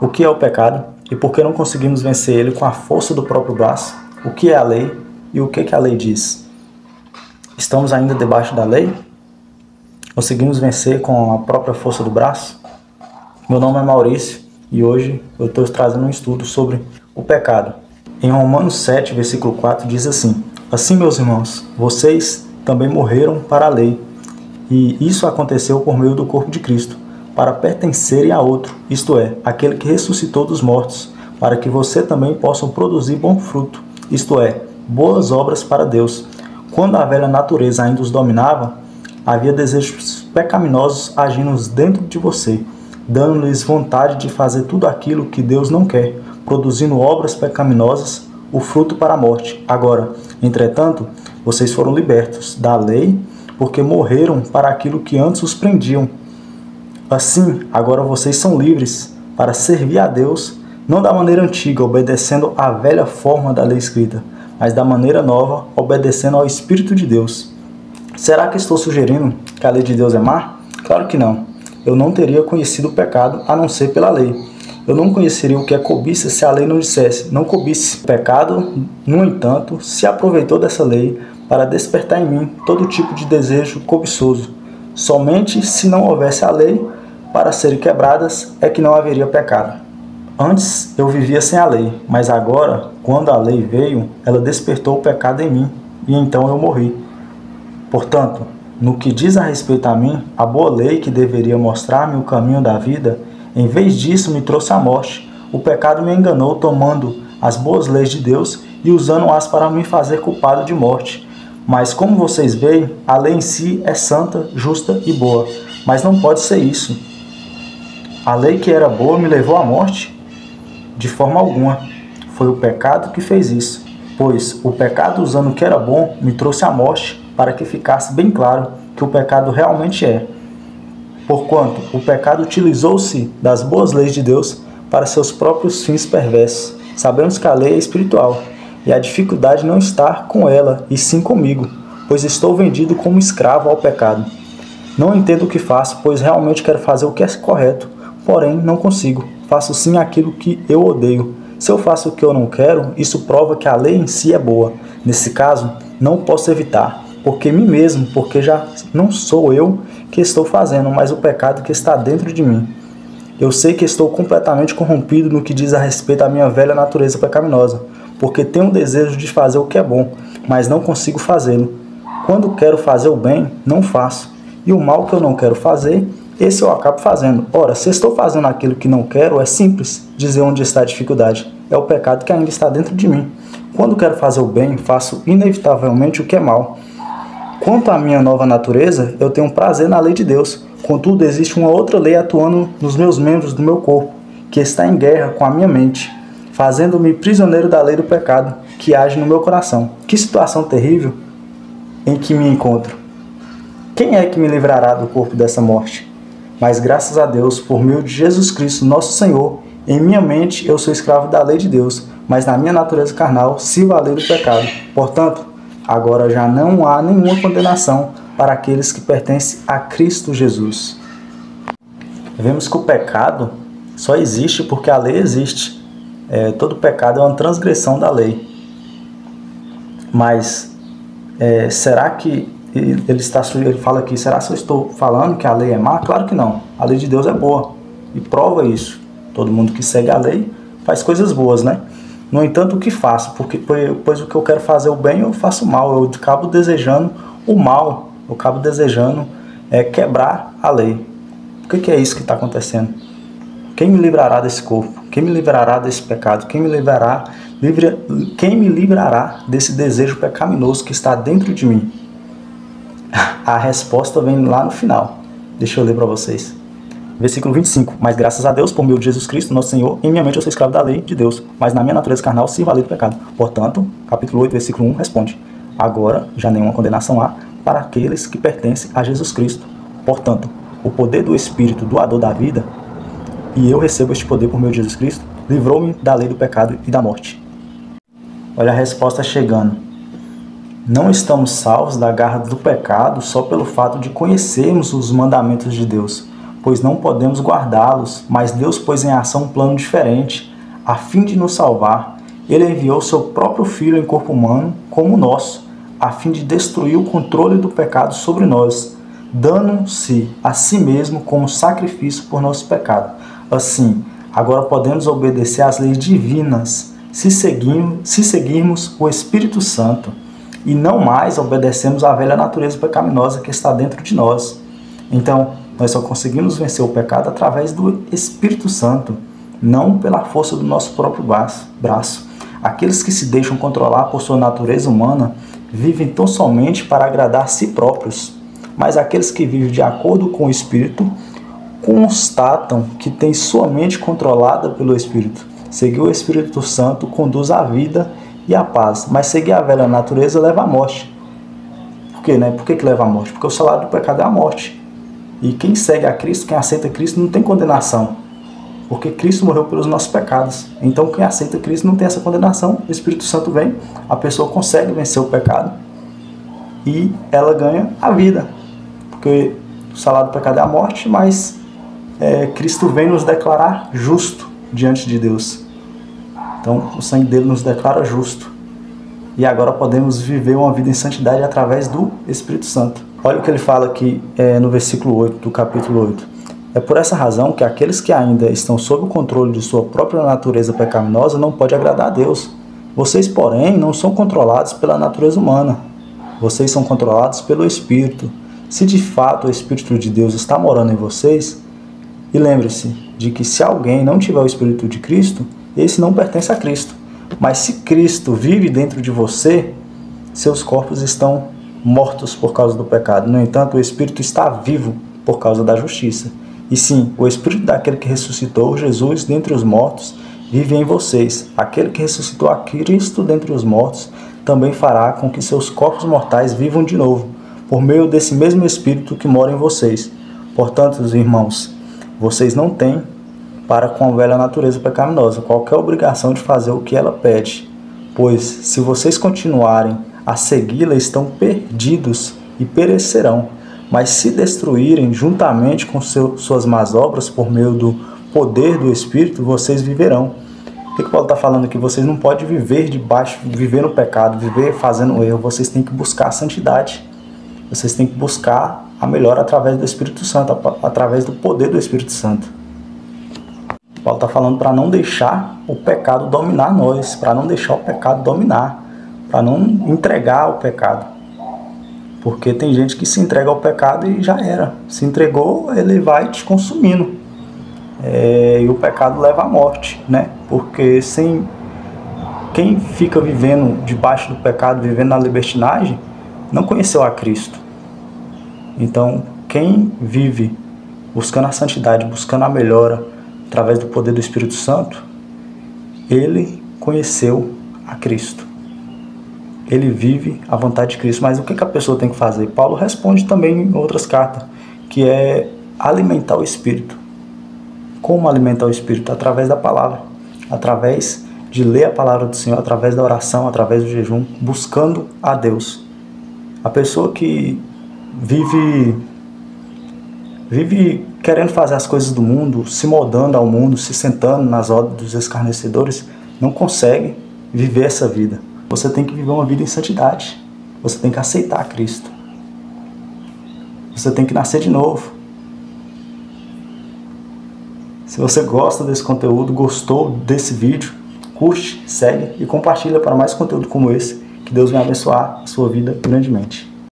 O que é o pecado e por que não conseguimos vencer ele com a força do próprio braço? O que é a lei e o que a lei diz? Estamos ainda debaixo da lei? Conseguimos vencer com a própria força do braço? Meu nome é Maurício e hoje eu estou trazendo um estudo sobre o pecado. Em Romanos 7, versículo 4 diz assim: Assim, meus irmãos, vocês também morreram para a lei, e isso aconteceu por meio do corpo de Cristo, para pertencerem a outro, isto é, aquele que ressuscitou dos mortos, para que você também possam produzir bom fruto, isto é, boas obras para Deus. Quando a velha natureza ainda os dominava, havia desejos pecaminosos agindo dentro de você, dando-lhes vontade de fazer tudo aquilo que Deus não quer, produzindo obras pecaminosas, o fruto para a morte. Agora, entretanto, vocês foram libertos da lei, porque morreram para aquilo que antes os prendiam. Assim, agora vocês são livres para servir a Deus, não da maneira antiga, obedecendo à velha forma da lei escrita, mas da maneira nova, obedecendo ao Espírito de Deus. Será que estou sugerindo que a lei de Deus é má? Claro que não. Eu não teria conhecido o pecado a não ser pela lei. Eu não conheceria o que é cobiça se a lei não dissesse, não cobice. O pecado, no entanto, se aproveitou dessa lei para despertar em mim todo tipo de desejo cobiçoso. Somente se não houvesse a lei para serem quebradas é que não haveria pecado. Antes eu vivia sem a lei, mas agora, quando a lei veio, ela despertou o pecado em mim, e então eu morri. Portanto, no que diz a respeito a mim, a boa lei que deveria mostrar-me o caminho da vida, em vez disso me trouxe a morte. O pecado me enganou tomando as boas leis de Deus e usando-as para me fazer culpado de morte. Mas como vocês veem, a lei em si é santa, justa e boa, mas não pode ser isso. A lei que era boa me levou à morte? De forma alguma. Foi o pecado que fez isso, pois o pecado usando o que era bom me trouxe à morte, para que ficasse bem claro que o pecado realmente é. Porquanto o pecado utilizou-se das boas leis de Deus para seus próprios fins perversos. Sabemos que a lei é espiritual, e a dificuldade não está com ela, e sim comigo, pois estou vendido como escravo ao pecado. Não entendo o que faço, pois realmente quero fazer o que é correto, porém não consigo. Faço sim aquilo que eu odeio. Se eu faço o que eu não quero, isso prova que a lei em si é boa. Nesse caso, não posso evitar, porque mim mesmo, porque já não sou eu que estou fazendo, mas o pecado que está dentro de mim. Eu sei que estou completamente corrompido no que diz a respeito à minha velha natureza pecaminosa, porque tenho o desejo de fazer o que é bom, mas não consigo fazê-lo. Quando quero fazer o bem, não faço, e o mal que eu não quero fazer, esse eu acabo fazendo. Ora, se estou fazendo aquilo que não quero, é simples dizer onde está a dificuldade. É o pecado que ainda está dentro de mim. Quando quero fazer o bem, faço inevitavelmente o que é mal. Quanto à minha nova natureza, eu tenho prazer na lei de Deus. Contudo, existe uma outra lei atuando nos meus membros do meu corpo, que está em guerra com a minha mente, fazendo-me prisioneiro da lei do pecado, que age no meu coração. Que situação terrível em que me encontro. Quem é que me livrará do corpo dessa morte? Mas graças a Deus, por meio de Jesus Cristo, nosso Senhor, em minha mente eu sou escravo da lei de Deus, mas na minha natureza carnal sirvo a lei do pecado. Portanto, agora já não há nenhuma condenação para aqueles que pertencem a Cristo Jesus. Vemos que o pecado só existe porque a lei existe. Todo pecado é uma transgressão da lei. Mas será que ele fala aqui, será que eu estou falando que a lei é má? Claro que não. A lei de Deus é boa e prova isso. Todo mundo que segue a lei faz coisas boas, né? No entanto, o que faço? Pois o que eu quero fazer o bem, eu faço mal. Eu acabo desejando o mal. Eu acabo desejando quebrar a lei. O que é isso que está acontecendo? Quem me livrará desse corpo? Quem me livrará desse pecado? Quem me livrará desse desejo pecaminoso que está dentro de mim? A resposta vem lá no final. Deixa eu ler para vocês. Versículo 25. Mas graças a Deus, por meio de Jesus Cristo, nosso Senhor, em minha mente eu sou escravo da lei de Deus, mas na minha natureza carnal sirvo a lei do pecado. Portanto, capítulo 8, versículo 1 responde: agora já nenhuma condenação há para aqueles que pertencem a Jesus Cristo. Portanto, o poder do Espírito doador da vida, e eu recebo este poder por meio de Jesus Cristo, livrou-me da lei do pecado e da morte. Olha a resposta chegando. Não estamos salvos da garra do pecado só pelo fato de conhecermos os mandamentos de Deus, pois não podemos guardá-los, mas Deus pôs em ação um plano diferente, a fim de nos salvar. Ele enviou seu próprio Filho em corpo humano, como o nosso, a fim de destruir o controle do pecado sobre nós, dando-se a si mesmo como sacrifício por nosso pecado. Assim, agora podemos obedecer às leis divinas, se seguirmos o Espírito Santo, e não mais obedecemos à velha natureza pecaminosa que está dentro de nós. Então, nós só conseguimos vencer o pecado através do Espírito Santo, não pela força do nosso próprio braço. Aqueles que se deixam controlar por sua natureza humana vivem tão somente para agradar a si próprios, mas aqueles que vivem de acordo com o Espírito constatam que têm sua mente controlada pelo Espírito. Seguir o Espírito Santo conduz à vida e à paz, mas seguir a velha natureza leva à morte. Por quê, né? Por que leva à morte? Porque o salário do pecado é a morte. E quem segue a Cristo, quem aceita Cristo, não tem condenação. Porque Cristo morreu pelos nossos pecados. Então quem aceita Cristo não tem essa condenação. O Espírito Santo vem, a pessoa consegue vencer o pecado e ela ganha a vida. Porque o salário do pecado é a morte, mas Cristo vem nos declarar justo diante de Deus. Então o sangue dele nos declara justo. E agora podemos viver uma vida em santidade através do Espírito Santo. Olha o que ele fala aqui no versículo 8 do capítulo 8. É por essa razão que aqueles que ainda estão sob o controle de sua própria natureza pecaminosa não podem agradar a Deus. Vocês, porém, não são controlados pela natureza humana. Vocês são controlados pelo Espírito. Se de fato o Espírito de Deus está morando em vocês, e lembre-se de que se alguém não tiver o Espírito de Cristo, esse não pertence a Cristo. Mas se Cristo vive dentro de você, seus corpos estão mortos por causa do pecado. No entanto, o Espírito está vivo por causa da justiça. E sim, o Espírito daquele que ressuscitou Jesus dentre os mortos vive em vocês. Aquele que ressuscitou a Cristo dentre os mortos também fará com que seus corpos mortais vivam de novo, por meio desse mesmo Espírito que mora em vocês. Portanto, irmãos, vocês não têm para com a velha natureza pecaminosa qualquer obrigação de fazer o que ela pede, pois se vocês continuarem a segui-la, estão perdidos e perecerão. Mas se destruírem juntamente com suas más obras por meio do poder do Espírito, vocês viverão. O que Paulo está falando aqui? Vocês não podem viver viver no pecado, viver fazendo erro. Vocês têm que buscar a santidade. Vocês têm que buscar a melhora através do Espírito Santo, através do poder do Espírito Santo. Paulo está falando para não deixar o pecado dominar nós, para não deixar o pecado dominar, para não entregar o pecado. Porque tem gente que se entrega ao pecado e já era. Se entregou, ele vai te consumindo. E o pecado leva à morte, né? Porque quem fica vivendo debaixo do pecado, vivendo na libertinagem, não conheceu a Cristo. Então, quem vive buscando a santidade, buscando a melhora, através do poder do Espírito Santo, ele conheceu a Cristo. Ele vive a vontade de Cristo. Mas o que a pessoa tem que fazer? Paulo responde também em outras cartas, que é alimentar o Espírito. Como alimentar o Espírito? Através da palavra, através de ler a palavra do Senhor, através da oração, através do jejum, buscando a Deus. A pessoa que vive querendo fazer as coisas do mundo, se moldando ao mundo, se sentando nas rodas dos escarnecedores, não consegue viver essa vida. Você tem que viver uma vida em santidade. Você tem que aceitar Cristo. Você tem que nascer de novo. Se você gosta desse conteúdo, gostou desse vídeo, curte, segue e compartilha para mais conteúdo como esse. Que Deus venha abençoar a sua vida grandemente.